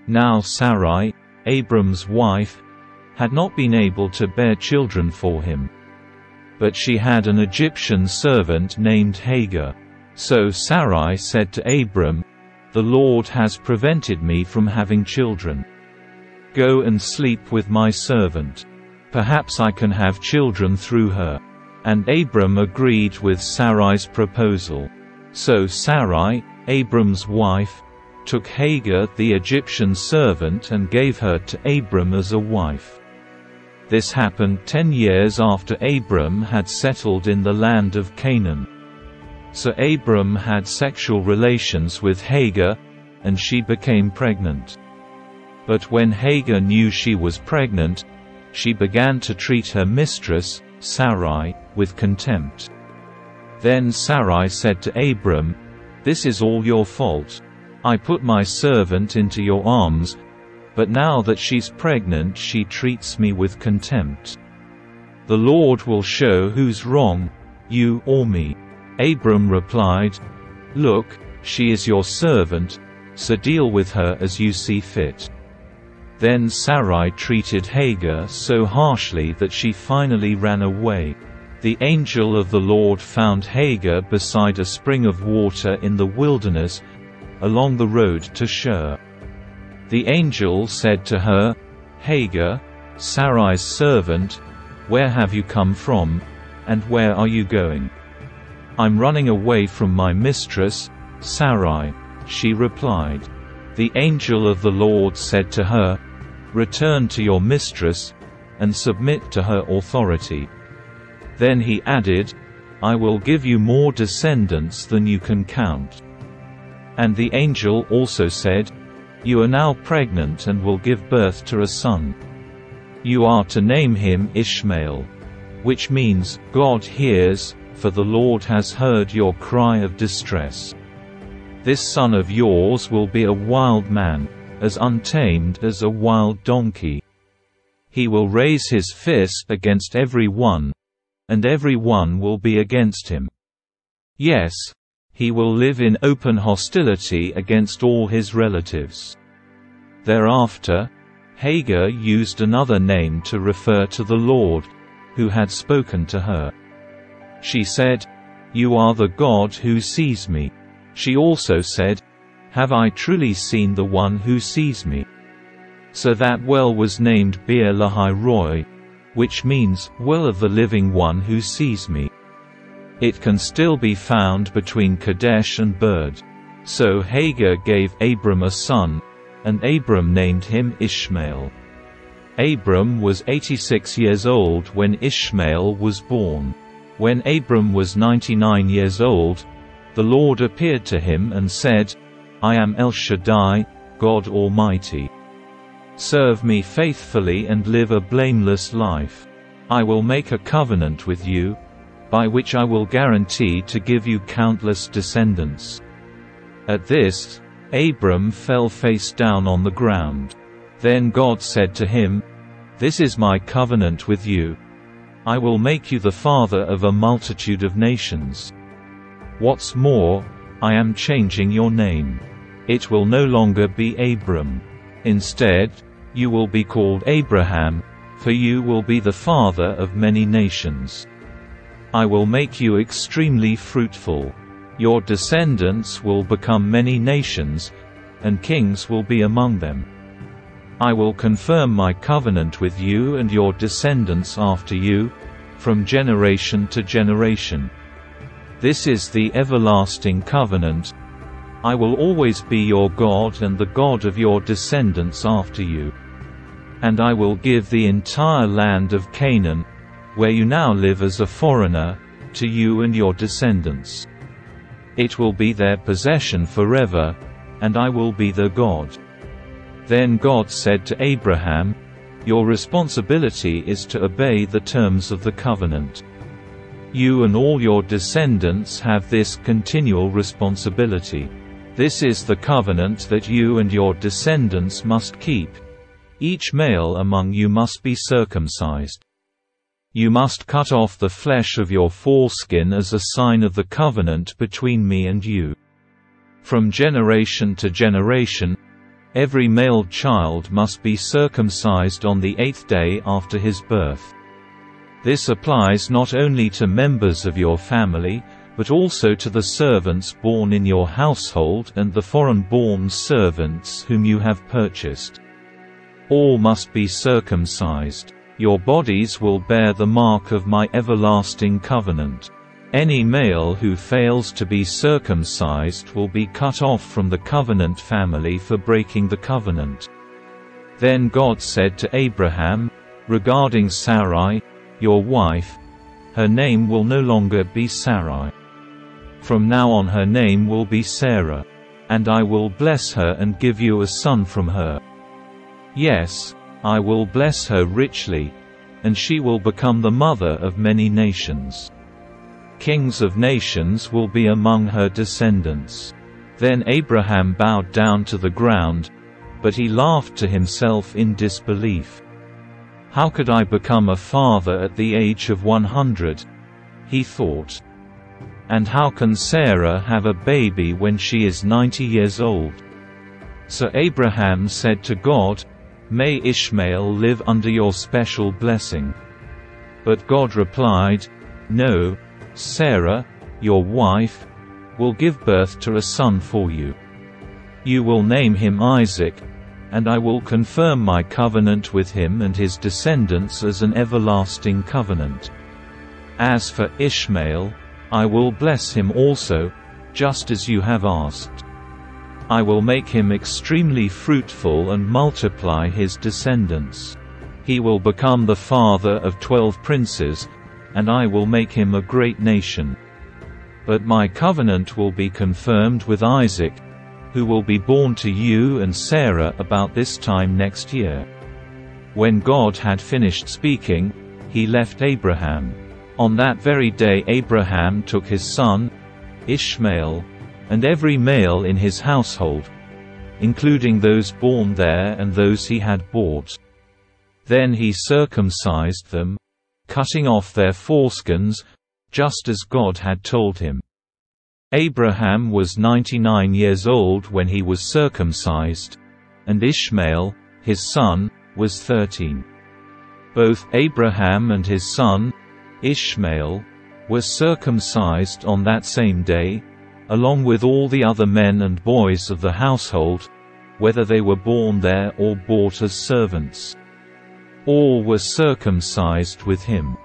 Now Sarai, Abram's wife, had not been able to bear children for him. But she had an Egyptian servant named Hagar. So Sarai said to Abram, "The Lord has prevented me from having children. Go and sleep with my servant. Perhaps I can have children through her." And Abram agreed with Sarai's proposal. So Sarai, Abram's wife, took Hagar the Egyptian servant and gave her to Abram as a wife. This happened 10 years after Abram had settled in the land of Canaan. So Abram had sexual relations with Hagar, and she became pregnant. But when Hagar knew she was pregnant, she began to treat her mistress, Sarai, with contempt. Then Sarai said to Abram, "This is all your fault. I put my servant into your arms, but now that she's pregnant she treats me with contempt. The Lord will show who's wrong, you or me." Abram replied, "Look, she is your servant, so deal with her as you see fit." Then Sarai treated Hagar so harshly that she finally ran away. The angel of the Lord found Hagar beside a spring of water in the wilderness, along the road to Shur. The angel said to her, "Hagar, Sarai's servant, where have you come from, and where are you going?" "I'm running away from my mistress, Sarai," she replied. The angel of the Lord said to her, "Return to your mistress, and submit to her authority." Then he added, "I will give you more descendants than you can count." And the angel also said, "You are now pregnant and will give birth to a son. You are to name him Ishmael," which means, "God hears, for the Lord has heard your cry of distress." This son of yours will be a wild man, as untamed as a wild donkey. He will raise his fist against every one, and every one will be against him. Yes, he will live in open hostility against all his relatives. Thereafter, Hagar used another name to refer to the Lord, who had spoken to her. She said, "You are the God who sees me." She also said, "Have I truly seen the one who sees me?" So that well was named Beer Lahai Roi, which means, "Well of the living one who sees me." It can still be found between Kadesh and Bird. So Hagar gave Abram a son, and Abram named him Ishmael. Abram was 86 years old when Ishmael was born. When Abram was 99 years old, the Lord appeared to him and said, "I am El Shaddai, God Almighty. Serve me faithfully and live a blameless life. I will make a covenant with you, by which I will guarantee to give you countless descendants." At this, Abram fell face down on the ground. Then God said to him, "This is my covenant with you. I will make you the father of a multitude of nations. What's more, I am changing your name. It will no longer be Abram. Instead, you will be called Abraham, for you will be the father of many nations. I will make you extremely fruitful. Your descendants will become many nations, and kings will be among them. I will confirm my covenant with you and your descendants after you, from generation to generation. This is the everlasting covenant. I will always be your God and the God of your descendants after you. And I will give the entire land of Canaan, where you now live as a foreigner, to you and your descendants. It will be their possession forever, and I will be their God." Then God said to Abraham, "Your responsibility is to obey the terms of the covenant. You and all your descendants have this continual responsibility. This is the covenant that you and your descendants must keep. Each male among you must be circumcised. You must cut off the flesh of your foreskin as a sign of the covenant between me and you. From generation to generation, Every male child must be circumcised on the 8th day after his birth. This applies not only to members of your family, but also to the servants born in your household and the foreign-born servants whom you have purchased. All must be circumcised. Your bodies will bear the mark of my everlasting covenant. Any male who fails to be circumcised will be cut off from the covenant family for breaking the covenant." Then God said to Abraham, "Regarding Sarai, your wife, her name will no longer be Sarai. From now on her name will be Sarah. And I will bless her and give you a son from her. Yes, I will bless her richly, and she will become the mother of many nations. Kings of nations will be among her descendants." Then Abraham bowed down to the ground, but he laughed to himself in disbelief. "How could I become a father at the age of 100? He thought. "And how can Sarah have a baby when she is 90 years old?" So Abraham said to God, "May Ishmael live under your special blessing." But God replied, "No, Sarah, your wife, will give birth to a son for you. You will name him Isaac, and I will confirm my covenant with him and his descendants as an everlasting covenant. As for Ishmael, I will bless him also, just as you have asked. I will make him extremely fruitful and multiply his descendants. He will become the father of 12 princes, and I will make him a great nation. But my covenant will be confirmed with Isaac, who will be born to you and Sarah about this time next year." When God had finished speaking, he left Abraham. On that very day Abraham took his son, Ishmael, and every male in his household, including those born there and those he had bought. Then he circumcised them, cutting off their foreskins, just as God had told him. Abraham was 99 years old when he was circumcised, and Ishmael, his son, was 13. Both Abraham and his son, Ishmael, were circumcised on that same day, along with all the other men and boys of the household, whether they were born there or bought as servants. All were circumcised with him.